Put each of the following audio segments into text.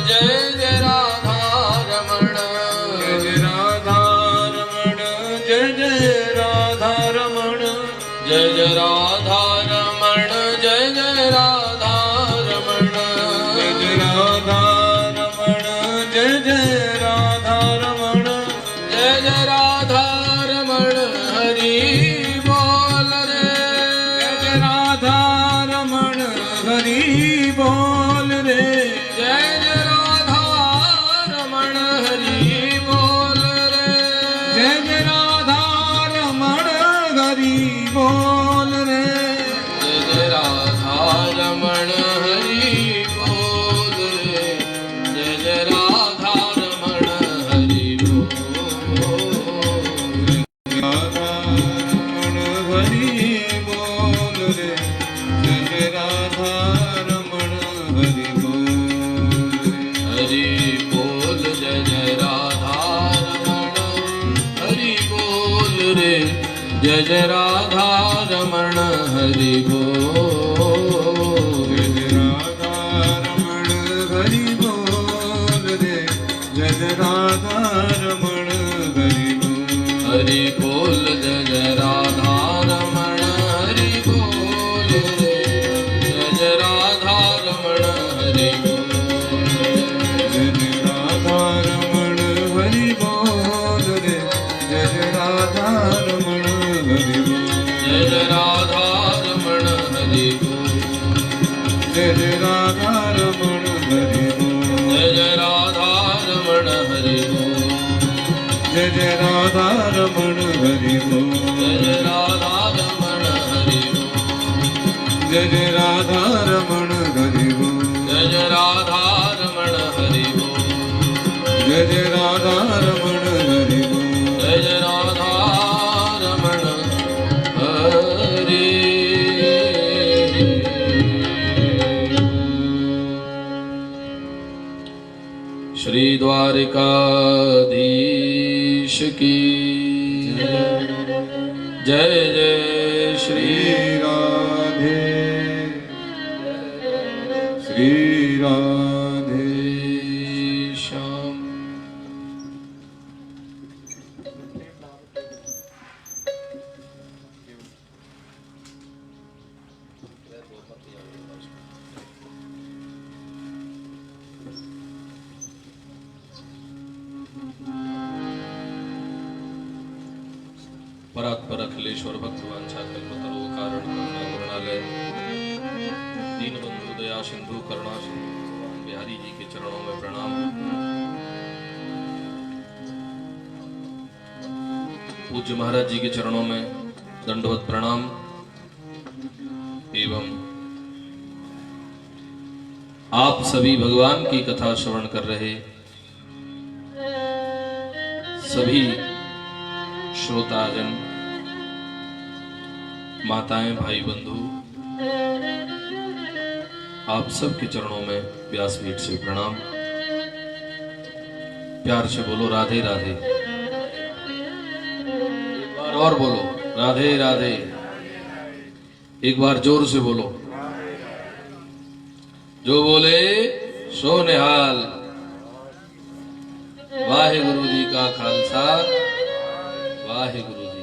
जय जय राधा रमण, जय जय राधा रमण, जय जय राधा रमण, जय जय राधा रमण, जय जय राधा रमण, जय जय राधा रमण, जय जय राधा रमण, जय जय राधा रमण हरि बोल रे, जय जय राधा रमण हरि बोल रे, जय जय राधा रमण हरि बोल रे, जय जय राधा रमण हरि बोल रे, जय जय राधा रमण हरि बोल रे, जय जय राधा रमण हरि बोल, राधा रमण हरि बोल रे, जय जय राधा रमण हरि बोल रे, हरि बोल जय जय राधा रमण हरि बोल रे, जय जय राधा रमण हरि बोल, जय जय राधा रमण हरि बोल रे, जय जय राधा रमण हरि बोल, हरि बोल जय जय राधा रमण हरि बोल रे, जय जय राधा रमण हरि बोल, जय जय राधा रमण हरि बोल रे, जय जय राधा रमण हरि बोल, जय जय राधा रमण हरि बोल, जय जय राधा रमण हरि बोल, जय जय राधा रमण हरि बोल, जय जय राधा रमण हरि बोल, जय जय राधा रमण हरि बोल, जय जय राधा रमण हरि बोल, जय जय राधा रमण हरि बोल, जय जय राधा रमण हरि बोल, जय जय राधा रमण हरि श्री द्वारिकाधीश की जय जय श्री श्री राधे, श्री राधे, श्याम। परात्पर अखिलेश्वर भगवान कल्पतरो कारण करुणा वरणालय दीनबंधु दया सिंधु करुणा सिंधु भगवान बिहारी जी के चरणों में प्रणाम। पूज्य महाराज जी के चरणों में दंडवत प्रणाम एवं आप सभी भगवान की कथा श्रवण कर रहे सभी श्रोताजन, माताएं, भाई बंधु, आप सबके चरणों में व्यासपीठ से प्रणाम। प्यार से बोलो राधे राधे, एक बार और बोलो राधे राधे, एक बार जोर से बोलो, जो बोले सो निहाल। वाहे गुरु जी का खालसा, वाहे गुरु जी।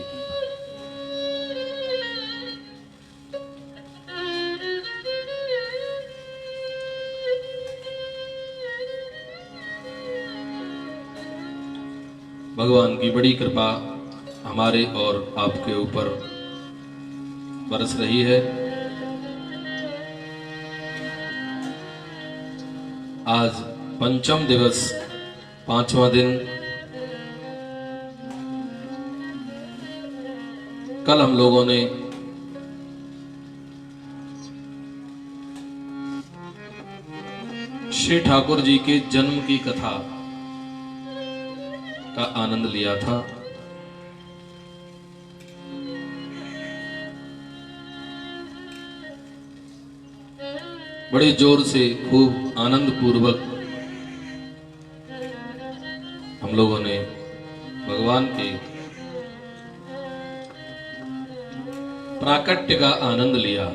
भगवान की बड़ी कृपा हमारे और आपके ऊपर बरस रही है। आज पंचम दिवस, पांचवा दिन। कल हम लोगों ने श्री ठाकुर जी के जन्म की कथा का आनंद लिया था। बड़े जोर से खूब आनंद पूर्वक हम लोगों ने भगवान के प्राकट्य का आनंद लिया।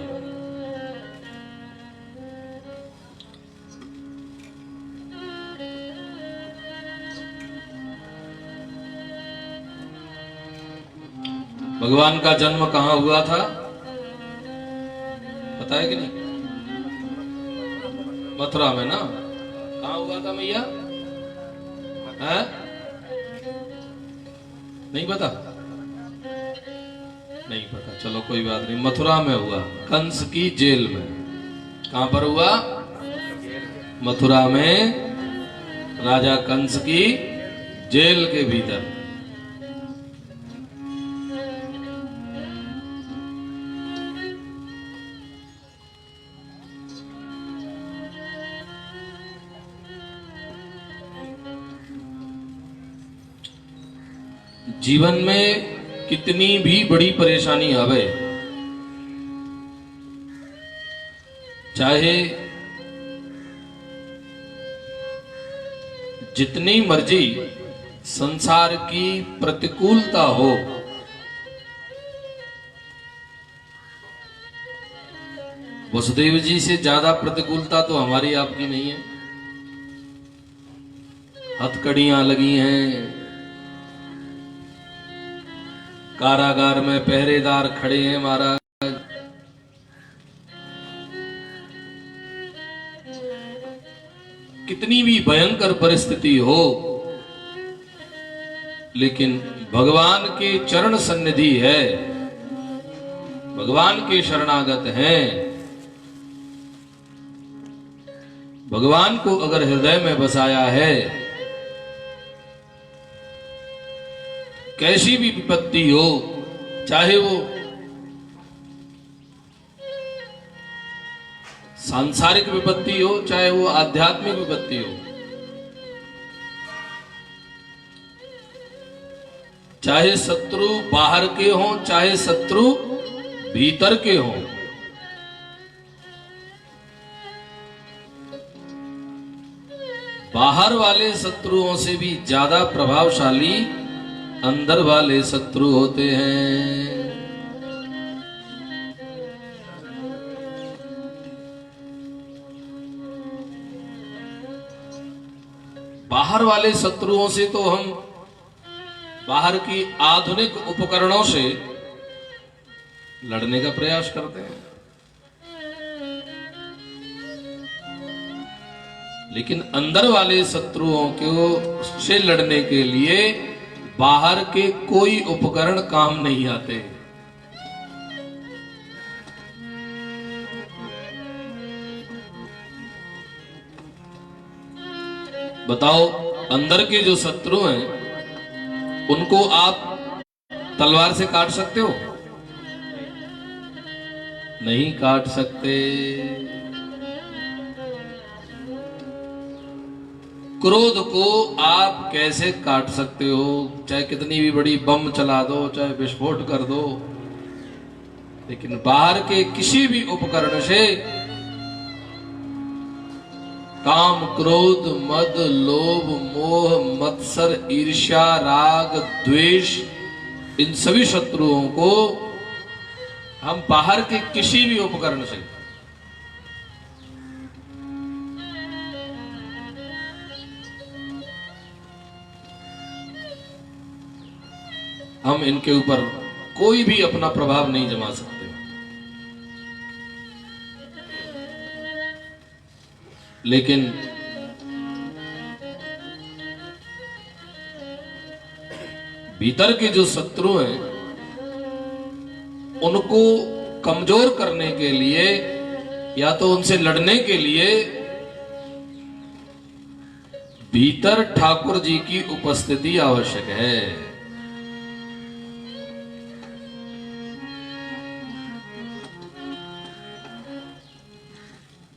भगवान का जन्म कहां हुआ था पता है कि नहीं? मथुरा में ना। कहां हुआ था मैया? है नहीं पता? नहीं पता, चलो कोई बात नहीं। मथुरा में हुआ, कंस की जेल में। कहां पर हुआ? मथुरा में, राजा कंस की जेल के भीतर। जीवन में कितनी भी बड़ी परेशानी आवे, चाहे जितनी मर्जी संसार की प्रतिकूलता हो, वसुदेव जी से ज्यादा प्रतिकूलता तो हमारी आपकी नहीं है। हथकड़ियां लगी हैं, कारागार में पहरेदार खड़े हैं महाराज। कितनी भी भयंकर परिस्थिति हो, लेकिन भगवान के चरण सन्निधि है, भगवान के शरणागत हैं। भगवान को अगर हृदय में बसाया है, कैसी भी विपत्ति हो, चाहे वो सांसारिक विपत्ति हो, चाहे वो आध्यात्मिक विपत्ति हो, चाहे शत्रु बाहर के हों, चाहे शत्रु भीतर के हों, बाहर वाले शत्रुओं से भी ज्यादा प्रभावशाली अंदर वाले शत्रु होते हैं। बाहर वाले शत्रुओं से तो हम बाहर की आधुनिक उपकरणों से लड़ने का प्रयास करते हैं, लेकिन अंदर वाले शत्रुओं को से लड़ने के लिए बाहर के कोई उपकरण काम नहीं आते। बताओ, अंदर के जो शत्रु हैं उनको आप तलवार से काट सकते हो? नहीं काट सकते। क्रोध को आप कैसे काट सकते हो? चाहे कितनी भी बड़ी बम चला दो, चाहे विस्फोट कर दो, लेकिन बाहर के किसी भी उपकरण से काम, क्रोध, मद, लोभ, मोह, मत्सर, ईर्ष्या, राग, द्वेष, इन सभी शत्रुओं को हम बाहर के किसी भी उपकरण से हम इनके ऊपर कोई भी अपना प्रभाव नहीं जमा सकते। लेकिन भीतर के जो शत्रु हैं उनको कमजोर करने के लिए या तो उनसे लड़ने के लिए भीतर ठाकुर जी की उपस्थिति आवश्यक है।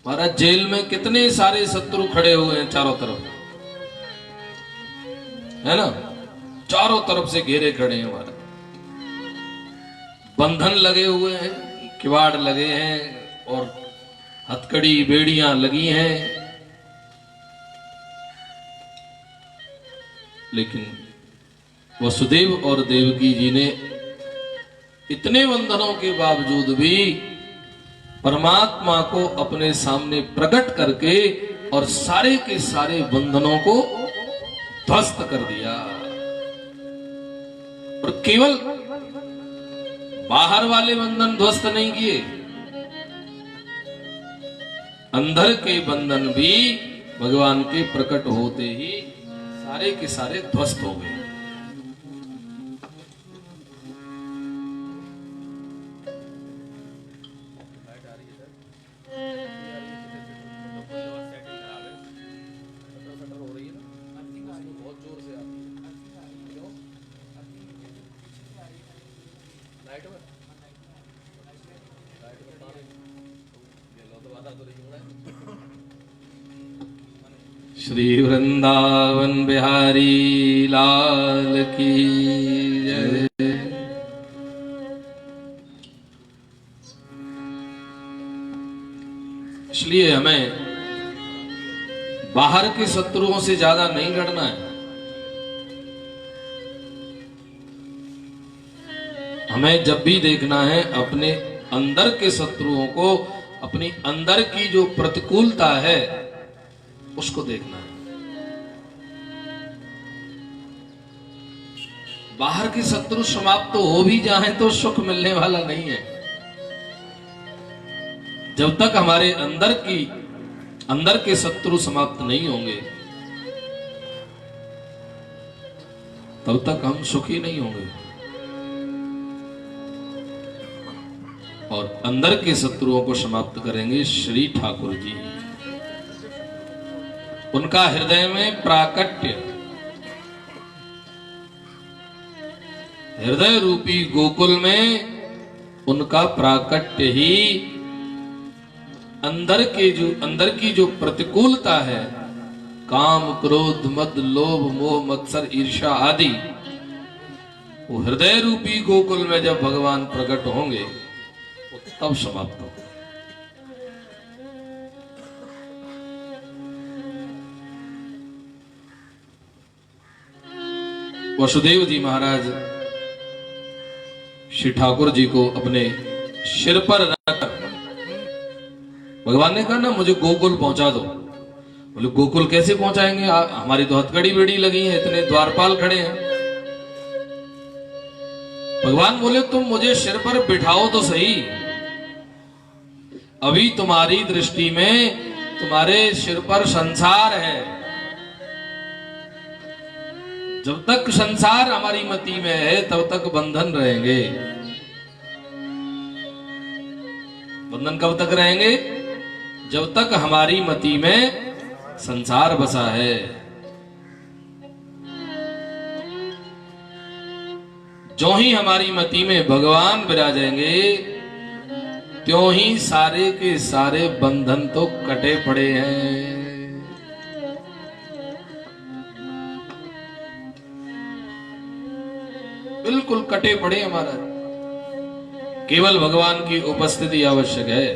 महाराज, जेल में कितने सारे शत्रु खड़े हुए हैं चारों तरफ, है ना? चारों तरफ से घेरे खड़े हैं महाराज, बंधन लगे हुए हैं, किवाड़ लगे हैं और हथकड़ी बेड़ियां लगी हैं। लेकिन वसुदेव और देवकी जी ने इतने बंधनों के बावजूद भी परमात्मा को अपने सामने प्रकट करके और सारे के सारे बंधनों को ध्वस्त कर दिया। और केवल बाहर वाले बंधन ध्वस्त नहीं किए, अंदर के बंधन भी भगवान के प्रकट होते ही सारे के सारे ध्वस्त हो गए। श्री वृंदावन बिहारी लाल की जय। इसलिए हमें बाहर के शत्रुओं से ज्यादा नहीं लड़ना है, हमें जब भी देखना है अपने अंदर के शत्रुओं को, अपनी अंदर की जो प्रतिकूलता है उसको देखना है। बाहर के शत्रु समाप्त तो हो भी जाएं तो सुख मिलने वाला नहीं है। जब तक हमारे अंदर के शत्रु समाप्त नहीं होंगे तब तक हम सुखी नहीं होंगे। और अंदर के शत्रुओं को समाप्त करेंगे श्री ठाकुर जी। उनका हृदय में प्राकट्य, हृदय रूपी गोकुल में उनका प्राकट्य ही अंदर की जो प्रतिकूलता है, काम क्रोध मद लोभ मोह मत्सर ईर्ष्या आदि, वो हृदय रूपी गोकुल में जब भगवान प्रकट होंगे वो तब समाप्त होगा। वसुदेव जी महाराज श्री ठाकुर जी को अपने सिर पर रख, भगवान ने कहा ना मुझे गोकुल पहुंचा दो। बोले गोकुल कैसे पहुंचाएंगे, हमारी तो हथकड़ी बेड़ी लगी है, इतने द्वारपाल खड़े हैं। भगवान बोले तुम मुझे सिर पर बिठाओ तो सही, अभी तुम्हारी दृष्टि में तुम्हारे सिर पर संसार है। जब तक संसार हमारी मति में है तब तक बंधन रहेंगे। बंधन कब तक रहेंगे? जब तक हमारी मति में संसार बसा है। जो ही हमारी मति में भगवान विराजेंगे त्यों ही सारे के सारे बंधन तो कटे पड़े हैं। बिल्कुल कटे पड़े हमारा, केवल भगवान की उपस्थिति आवश्यक है।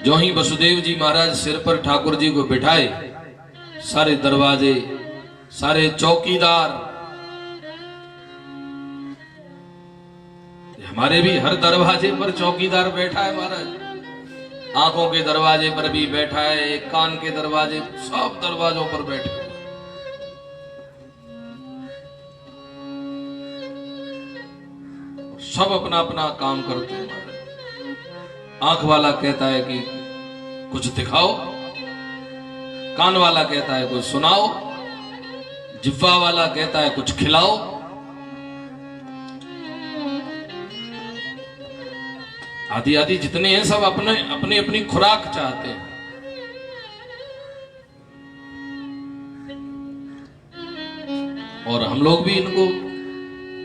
जो ही वसुदेव जी महाराज सिर पर ठाकुर जी को बिठाए, सारे दरवाजे, सारे चौकीदार, हमारे भी हर दरवाजे पर चौकीदार बैठा है महाराज। आंखों के दरवाजे पर भी बैठा है, एक कान के दरवाजे, सब दरवाजों पर बैठे। सब अपना अपना काम करते हैं। आंख वाला कहता है कि कुछ दिखाओ, कान वाला कहता है कुछ सुनाओ, जिह्वा वाला कहता है कुछ खिलाओ। आदि आदि जितने हैं सब अपने अपनी अपनी खुराक चाहते हैं। और हम लोग भी इनको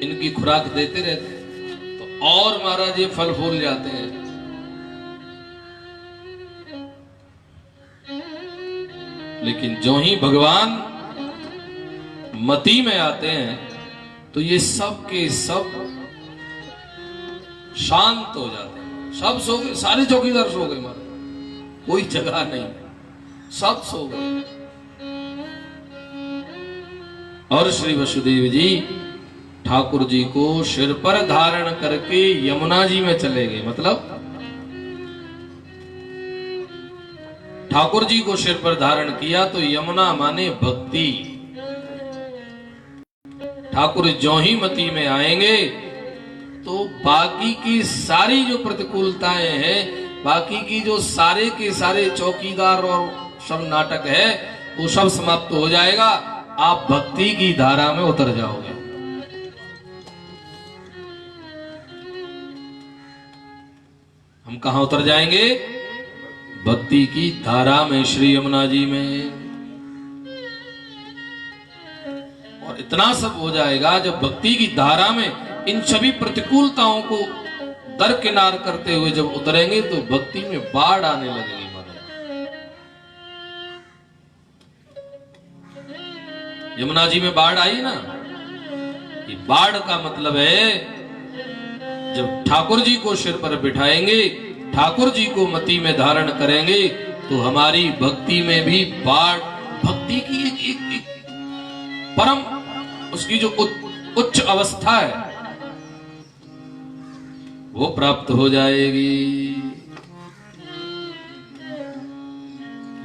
इनकी खुराक देते रहते हैं तो और महाराज ये फल फूल जाते हैं। लेकिन जो ही भगवान मति में आते हैं तो ये सब के सब शांत हो जाते हैं। सब सो गए, सारे चौकीदार सो गए महाराज, कोई जगह नहीं, सब सो गए। और श्री वसुदेव जी ठाकुर जी को सिर पर धारण करके यमुना जी में चले गए। मतलब ठाकुर जी को सिर पर धारण किया तो यमुना माने भक्ति, ठाकुर ज्यों ही मति में आएंगे तो बाकी की सारी जो प्रतिकूलताएं हैं, बाकी की जो सारे के सारे चौकीदार और सब नाटक है, वो सब समाप्त हो जाएगा। आप भक्ति की धारा में उतर जाओगे। हम कहां उतर जाएंगे? भक्ति की धारा में, श्री यमुना जी में। और इतना सब हो जाएगा जब भक्ति की धारा में इन सभी प्रतिकूलताओं को दरकिनार करते हुए जब उतरेंगे तो भक्ति में बाढ़ आने लगेगी। यमुना जी में बाढ़ आई ना, ये बाढ़ का मतलब है जब ठाकुर जी को सिर पर बिठाएंगे, ठाकुर जी को मति में धारण करेंगे तो हमारी भक्ति में भी बाढ़, भक्ति की एक परम उसकी जो उच्च अवस्था है वो प्राप्त हो जाएगी।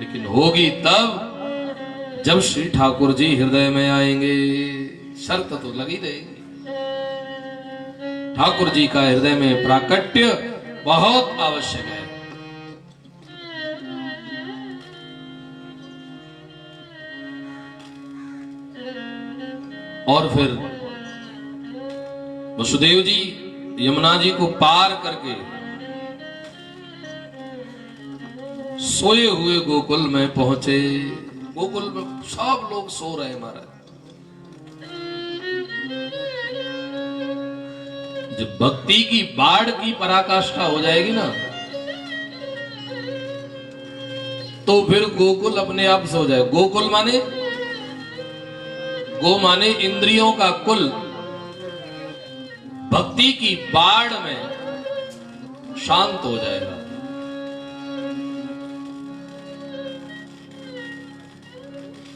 लेकिन होगी तब जब श्री ठाकुर जी हृदय में आएंगे। शर्त तो लगी रहेगी। ठाकुर जी का हृदय में प्राकट्य बहुत आवश्यक है। और फिर वसुदेव जी यमुना जी को पार करके सोए हुए गोकुल में पहुंचे। गोकुल में सब लोग सो रहे हैं महाराज। जब भक्ति की बाढ़ की पराकाष्ठा हो जाएगी ना तो फिर गोकुल अपने आप सो जाए। गोकुल माने, गो माने इंद्रियों का कुल। भक्ति की बाढ़ में शांत हो जाएगा।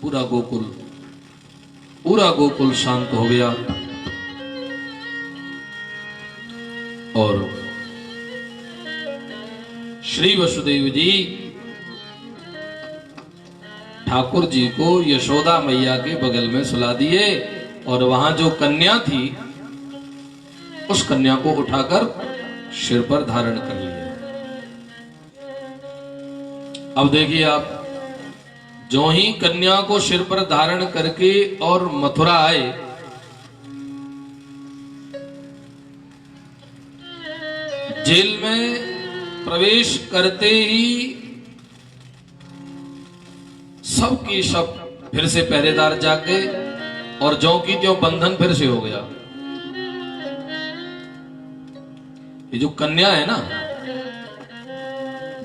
पूरा गोकुल शांत हो गया। और श्री वसुदेव जी ठाकुर जी को यशोदा मैया के बगल में सुला दिए और वहां जो कन्या थी उस कन्या को उठाकर सिर पर धारण कर लिया। अब देखिए आप, जो ही कन्या को सिर पर धारण करके और मथुरा आए, जेल में प्रवेश करते ही सब की सब फिर से पहरेदार जाग गए और ज्यों की त्यों बंधन फिर से हो गया। ये जो कन्या है ना,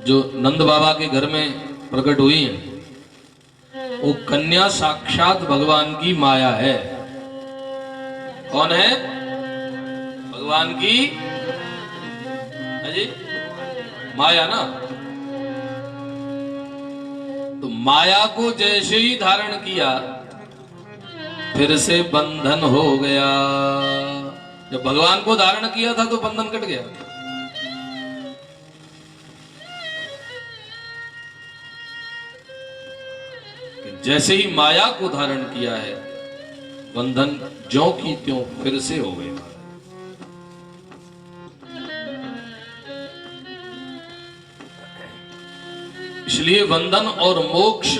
जो नंद बाबा के घर में प्रकट हुई है, वो कन्या साक्षात भगवान की माया है। कौन है? भगवान की जी माया ना। तो माया को जैसे ही धारण किया फिर से बंधन हो गया। जब भगवान को धारण किया था तो बंधन कट गया। जैसे ही माया को धारण किया है बंधन ज्यों की त्यों फिर से हो गया। इसलिए बंधन और मोक्ष,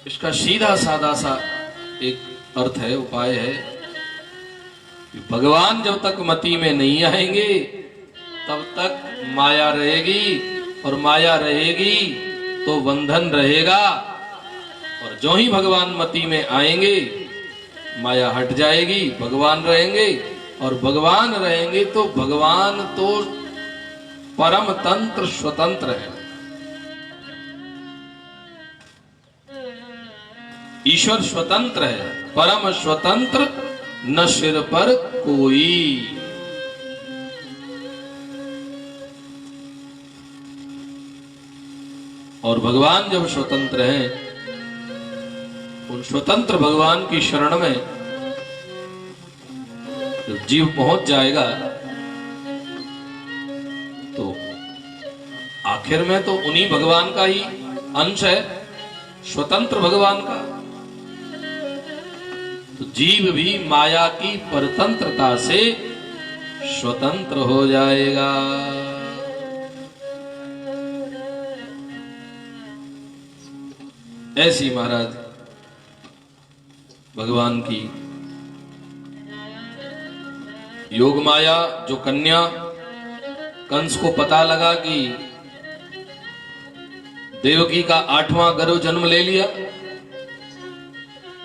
इसका सीधा साधा सा एक अर्थ है, उपाय है कि भगवान जब तक मति में नहीं आएंगे तब तक माया रहेगी, और माया रहेगी तो बंधन रहेगा। और जो ही भगवान मति में आएंगे माया हट जाएगी, भगवान रहेंगे। और भगवान रहेंगे तो भगवान तो परम तंत्र स्वतंत्र है। ईश्वर स्वतंत्र है, परम स्वतंत्र, न सिर पर कोई। और भगवान जब स्वतंत्र हैं, उन स्वतंत्र भगवान की शरण में जब जीव पहुंच जाएगा तो आखिर में तो उन्हीं भगवान का ही अंश है, स्वतंत्र भगवान का। तो जीव भी माया की परतंत्रता से स्वतंत्र हो जाएगा। ऐसी महाराज भगवान की योग माया। जो कन्या कंस को पता लगा कि देवकी का 8वां गर्भ जन्म ले लिया,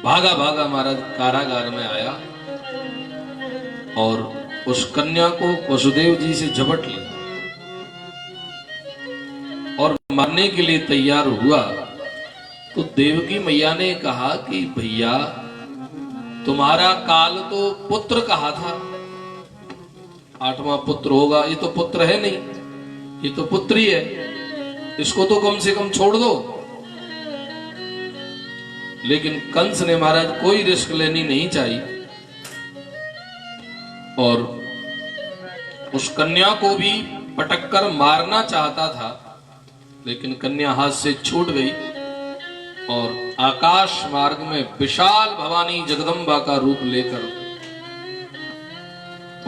भागा भागा महाराज कारागार में आया और उस कन्या को वसुदेव जी से झपट लिया और मरने के लिए तैयार हुआ। तो देवकी मैया ने कहा कि भैया तुम्हारा काल तो पुत्र कहा था, 8वां पुत्र होगा, ये तो पुत्र है नहीं, ये तो पुत्री है, इसको तो कम से कम छोड़ दो। लेकिन कंस ने महाराज कोई रिस्क लेनी नहीं चाहिए और उस कन्या को भी पटक कर मारना चाहता था, लेकिन कन्या हाथ से छूट गई और आकाश मार्ग में विशाल भवानी जगदम्बा का रूप लेकर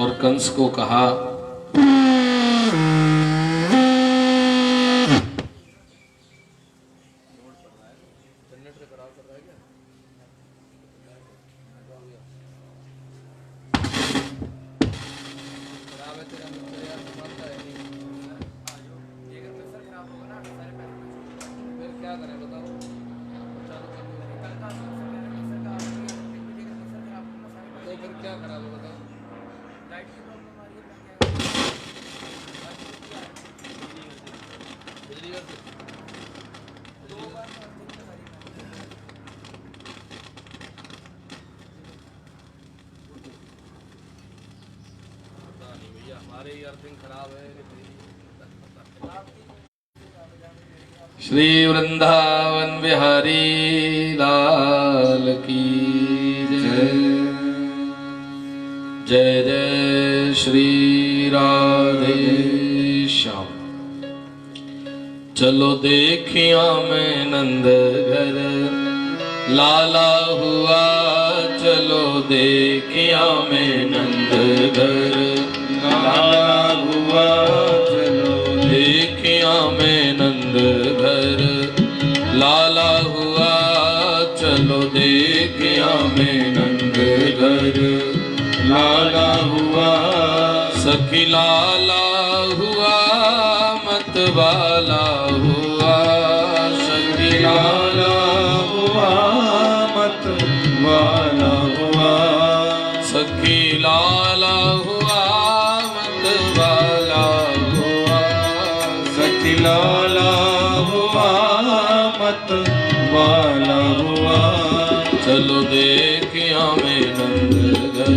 और कंस को कहा, श्री वृंदावन बिहारी लाल की जय। जय जय श्री राधे श्याम। चलो देखिया मैं नंद घर लाला हुआ, चलो देखिया मैं नंद घर लाला हुआ, चलो देखिया मैं नंद घर लाला हुआ, चलो देखिया मैं नंद घर लाला हुआ। सखी लाला हुआ मत वाला हुआ, सखी लाला हुआ मत वाला हुआ, सखी लाला हुआ मत वाला हुआ, सखी लाला हुआ मत वाला हुआ। चलो देखिया मैं नंद घर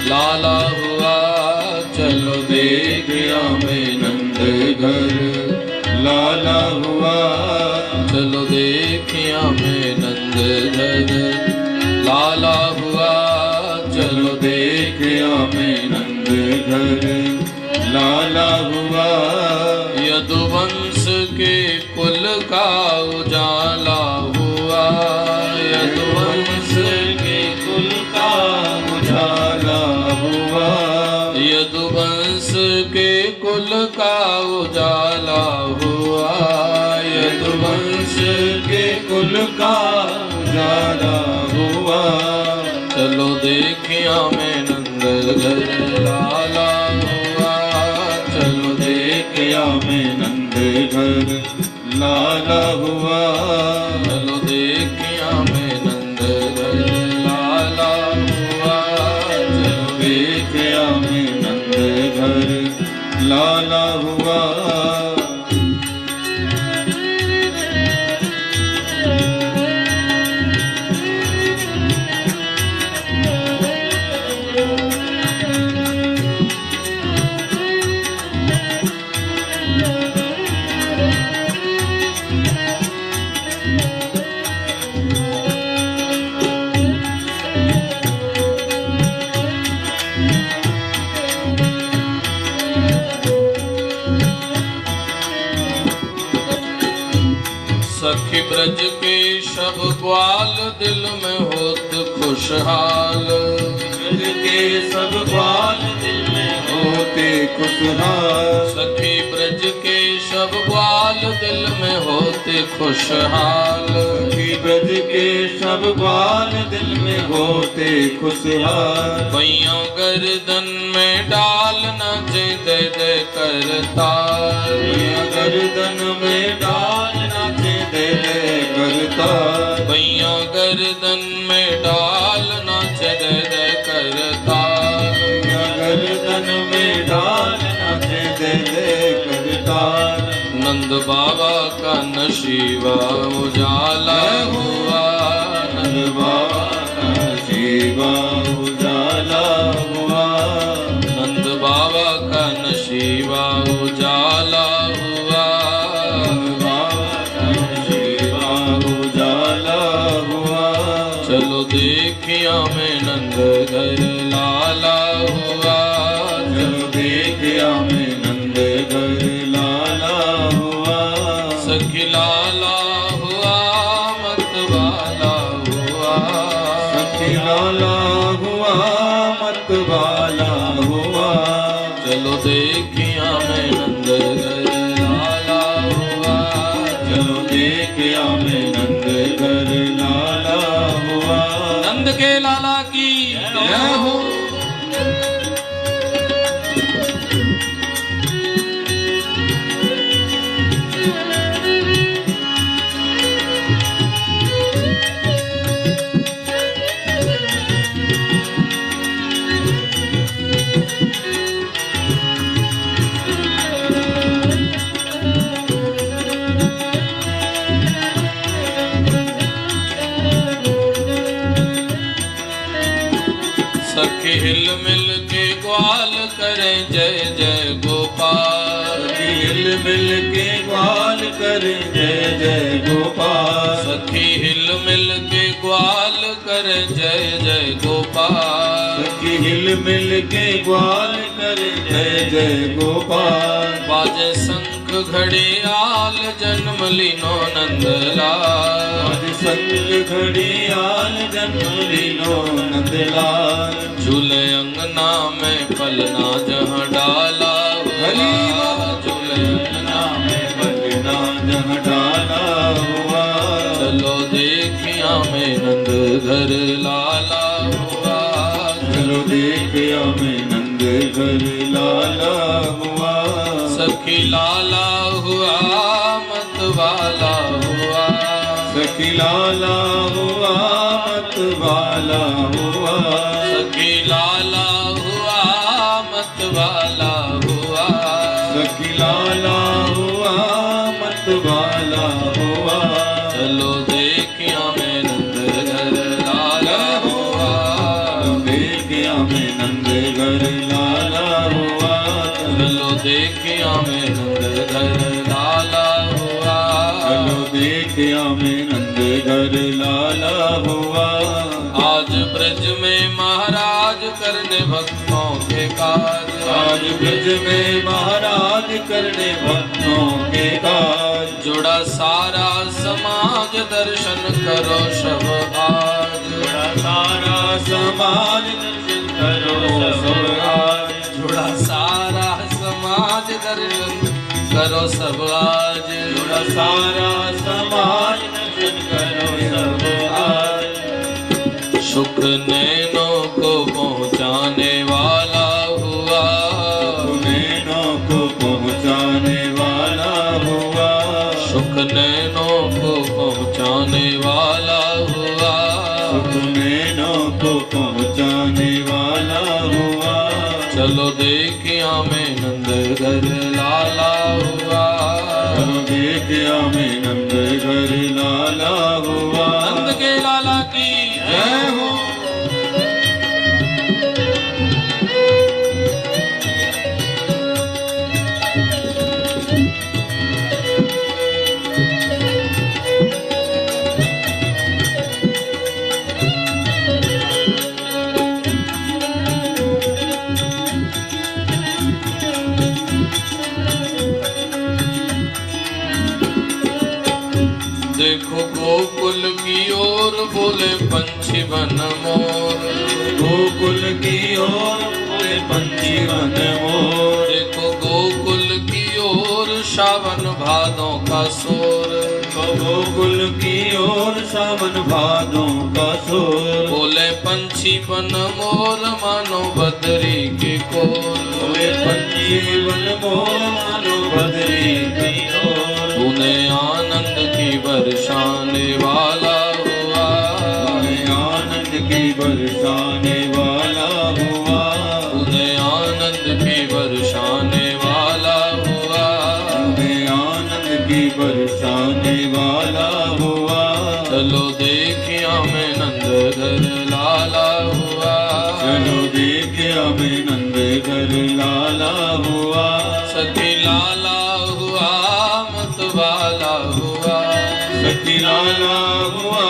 लाला हुआ, चलो देखिया मैं नंद घर लाला हुआ, चलो देखिया मैं नंद घर लाला हुआ, चलो देखिया मैं नंद घर लाला हुआ। यदुवंश के कुल का उजाला हुआ, यदुवंश के कुल का उजाला हुआ, यदुवंश के कुल का उजाला हुआ, यदुवंश के कुल का उजाला हुआ। चलो देखिया मैं नंद घर लाला हुआ, चलो देखिया मैं नंद घर लाला हुआ, चलो देखिया मैं नंद घर लाला हुआ, चलो देखिया मैं नंद घर लाला हुआ। सखी ब्रज के सब ग्वाल दिल में होत खुश, खुशहाल। ब्रज के सब ग्वाल दिल में होते खुशहाल। सखी ब्रज के सब ग्वाल दिल में होते खुशहाल। सखी ब्रज के सब ग्वाल दिल में होते खुशहाल। पैयों गर्दन में डाल नाचे दे दे करताल। गर्दन में डाल नाचे दे दे करताल। पैयों गर्दन में डाल नाचे दे दे करताल। गर्दन में डाल नाचे दे दे करताल। नंद बाबा का नशीबा उजाला हुआ। नंद बाबा का शिवा उजाला हुआ। नंद बाबा का नशीबा उजाला हुआ। बाबा का शिवा उजाला हुआ। चलो देखिया में नंद घर लाला हुआ। चलो देखिया में नंद घर लाला हुआ। सखी लाला हुआ मत वाला हुआ। सखी लाला हुआ मत वाला हुआ। चलो देखिया में नंद घर लाला हुआ। चलो देखिया में नंद घर लाला हुआ। नंद के लाला की जय हो। सखी हिल मिल के ग्वाल करें जय जय गोपाल। हिल मिल के ग्वाल करें जय जय गोपाल। सखी हिल मिल के ग्वाल करें जय जय गोपाल। सखी हिल मिल के ग्वाल करें जय जय गोपाल। बाजे शंख घड़ियाल जन्म लीनो नंदलाल। आज संग घड़ियाल जन्म लीनो नंदलाल। झूले अंगना में पलना जहाँ डाला हुआ। झूले अंगना में पलना जहाँ डाला हुआ। चलो देखिया में नंद घर लाला हुआ। चलो देखिया में नंद घर लाला हुआ। सखी लाला हुआ मत वाला हुआ। सखी लाला हुआ मत वाला हुआ। सखी लाला हुआ मत वाला हुआ। सखी लाला हुआ मत वाला हुआ। चलो देखिया में नंद घर लाला हुआ। देखिया में नंद घर लाला हुआ। चलो देखिया में नंद घर लाला हुआ। चलो देखिया में नंद घर लाला हुआ। आज ब्रज में महाराज करने भक्तों के काज। आज ब्रज में महाराज करने भक्तों के काज। जुड़ा सारा समाज दर्शन करो सब आज। जुड़ा सारा समाज दर्शन करो सब आज। जुड़ा सारा समाज दर्शन करो सब आज। जुड़ा सारा समाज दर्शन करो सब आज। शुक्र नैनों को पहुँचाने वाला हुआ। नैनों को पहुँचाने वाला हुआ। शुक्र नैनों को पहुँचाने वाला हुआ। नैनों को पहुँचाने वाला हुआ। चलो देखिया में नंद घर लाला हुआ। चलो देखिया में नंद घर लाला हुआ। नंद के लाला की जय हो। देखो गोकुल की ओर बोले पंछी बन मोर, गोकुल की ओर बोले पंछी बन मोर, देखो गोकुल की ओर सावन भादों का शोर, गोकुल की ओर सावन भादों का शोर, बोले पंछी बन मोर मानो बदरी के कोर, बोले पंछी बन मोर मानो बदरी की ओर, तूने आनंद की बरसाने वाला हुआ, आनंद की बरसाने वाला हुआ, तूने आनंद की बरसाने वाला हुआ, आनंद की बरसाने वाला हुआ, चलो देखिया मैं नंद घर लाला हुआ, चलो देखिया मैं नंद घर लाला हुआ, सखी लाला हुआ मत वाला हुआ, सखी लाला हुआ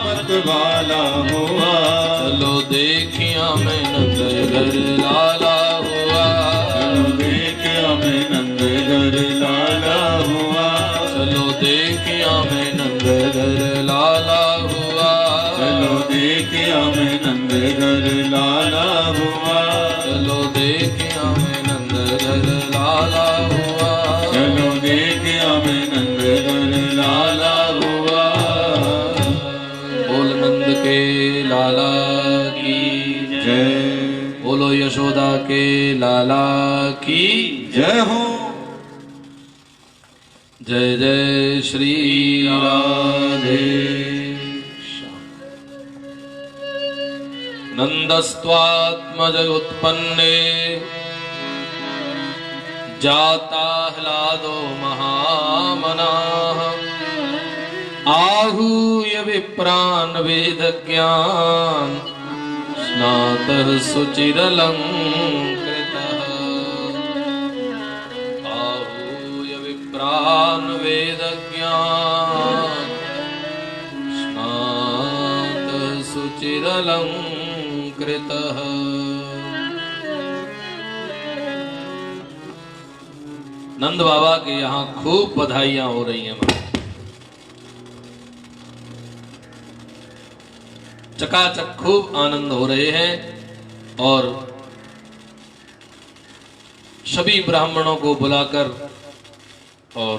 मत वाला हुआ, चलो देखिया मैं नंद घर लाला हुआ, चलो देखिया मैं नंद घर लाला हुआ, चलो देखिया मैं नंद घर लाला हुआ, चलो देखिया मैं नंद घर लाला हुआ, चलो देखिया मैं नंद घर लाला हुआ, चलो देखिया मैं नंद घर लाला हुआ। बोल नंद के लाला की जय बोलो यशोदा के लाला की जय हो। जय जय श्री राधे। नंदस्त्वात्मज उत्पन्ने जाता ह्लादो महामनाः आहूय विप्रान् वेदज्ञान स्नातः सुचिरलङ्कृतः आहूय विप्रान् वेदज्ञान स्नातः सुचिरलङ्कृतः। नंद बाबा के यहाँ खूब बधाइयां हो रही हैं, चकाचक खूब आनंद हो रहे हैं और सभी ब्राह्मणों को बुलाकर और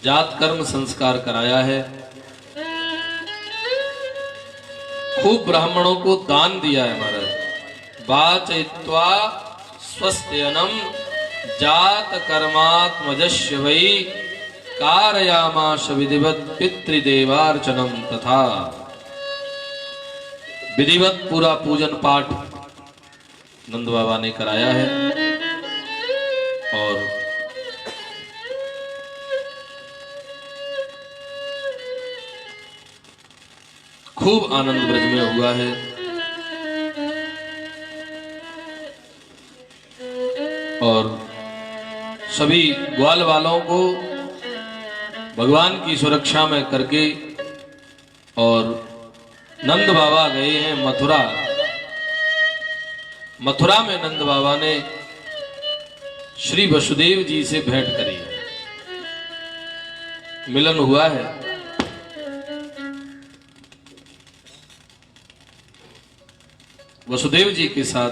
जात कर्म संस्कार कराया है। खूब ब्राह्मणों को दान दिया है महाराज। वाचयित्वा स्वस्त्यनम जात कर्मात्मजस्य वै कारयामाश विधिवत पितृदेवार्चनम तथा। विधिवत पूरा पूजन पाठ नंद बाबा ने कराया है और खूब आनंद ब्रज में हुआ है। और सभी ग्वाल वालों को भगवान की सुरक्षा में करके और नंद बाबा गए हैं मथुरा। मथुरा में नंद बाबा ने श्री वसुदेव जी से भेंट करी है, मिलन हुआ है। वसुदेव जी के साथ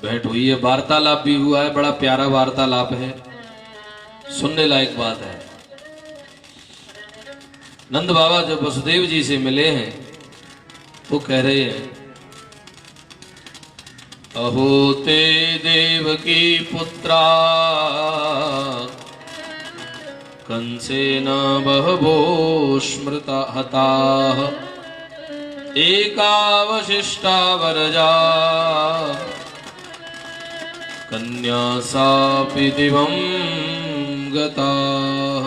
भेंट हुई है, वार्तालाप भी हुआ है। बड़ा प्यारा वार्तालाप है, सुनने लायक बात है। नंद बाबा जब वसुदेव जी से मिले हैं तो कह रहे हैं, अहो ते देवकी पुत्रा कंसेन बहवो स्मृता हताः एकावशिष्टा वरजा कन्या सापि दिवं गताः।